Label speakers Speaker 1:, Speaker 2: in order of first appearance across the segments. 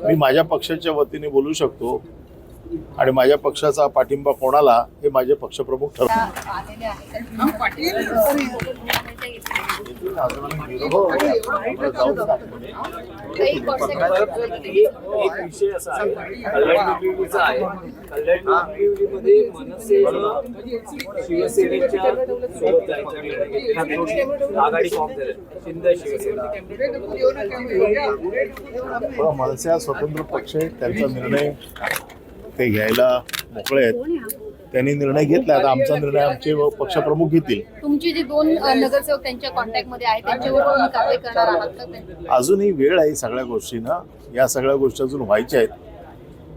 Speaker 1: मी माझ्या पक्षाच्या वतीने बोलू शकतो आणि माझ्या पक्षाचा पाठिंबा कोणाला हे माझे पक्षप्रमुख ठरवतात.
Speaker 2: एक विषय असा आहे, कल्याण डोंबिवलीचा आहे. कल्याण डोंबिवलीमध्ये मनसेनं शिवसेनेच्या सोबत जायचं निर्णय घेतला. आघाडी फॉर्म झाले, शिंदे शिवसेना.
Speaker 1: मनसे हा स्वतंत्र पक्ष आहे, त्यांचा निर्णय ते घ्यायला मोकळे आहेत. त्यांनी निर्णय घेतला, आता आमचा निर्णय आमचे पक्षप्रमुख घेतील.
Speaker 3: तुमची जी दोन नगरसेवक त्यांच्या कॉन्टॅक्ट मध्ये आहेत त्यांच्यावर तुम्ही कारवाई करणार आहात का?
Speaker 1: अजूनही वेळ आहे सगळ्या गोष्टींना, या सगळ्या गोष्टी अजून व्हायच्या आहेत.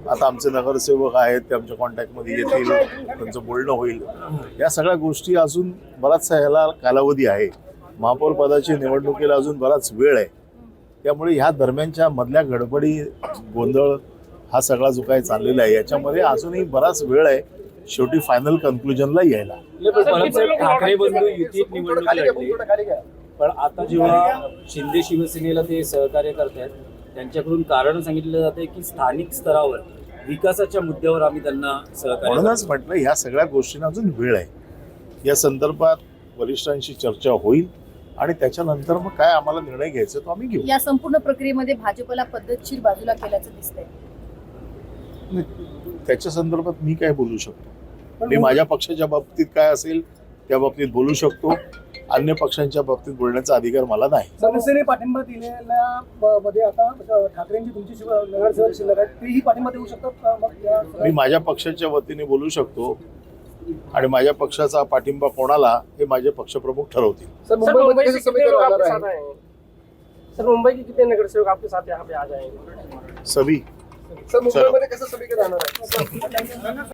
Speaker 1: आता आमचे नगरसेवक आहेत, ते आमच्या कॉन्टॅक्टमध्ये येतील, त्यांचं बोलणं होईल. या सगळ्या गोष्टी अजून बराचसा ह्याला कालावधी आहे. महापौर पदाची निवडणुकीला अजून बराच वेळ आहे. त्यामुळे ह्या दरम्यानच्या मधल्या गडबडी, गोंधळ हा सगळा जो काही चाललेला आहे याच्यामध्ये अजूनही बराच वेळ आहे शेवटी फायनल कन्क्लुजनला यायला.
Speaker 2: ठाकरे बंधू युतीत निवडणूक लढली, पण आता जेव्हा शिंदे शिवसेनेला ते सहकार्य करतायत त्यांच्याकडून कारण सांगितलं जाते की स्थानिक स्तरावर विकासाच्या मुद्द्यावर आम्ही त्यांना सहकार्य.
Speaker 1: म्हणूनच म्हटलं ह्या सगळ्या गोष्टींना अजून वेळ आहे. या संदर्भात वरिष्ठांशी चर्चा होईल आणि त्याच्यानंतर मग काय आम्हाला निर्णय घ्यायचा तो आम्ही घेऊ.
Speaker 3: या संपूर्ण प्रक्रियेमध्ये भाजपला पद्धतशीर बाजूला केल्याचं दिसतंय.
Speaker 1: त्याच्या संदर्भात मी काय बोलू शकतो? मी माझ्या पक्षाच्या बाबतीत काय असेल त्या बाबतीत बोलू शकतो. अन्य पक्षांच्या बाबतीत बोलण्याचा अधिकार मला नाही.
Speaker 4: मनसेने पाठिंबा दिलेल्या मध्ये आता ठाकरेंची तुमची नगरसेवक शिल्लक आहेत, तेही पाठिंबा देऊ शकतात.
Speaker 1: मी माझ्या पक्षाच्या वतीने बोलू शकतो आणि माझ्या पक्षाचा पाठिंबा कोणाला हे माझे पक्षप्रमुख ठरवतील.
Speaker 4: सर मुंबई के कितने नगरसेवक आपके साथ यहाँ पे आ जाएंगे?
Speaker 1: सभी
Speaker 4: सर मुंबई में कैसे सभी के रहना है?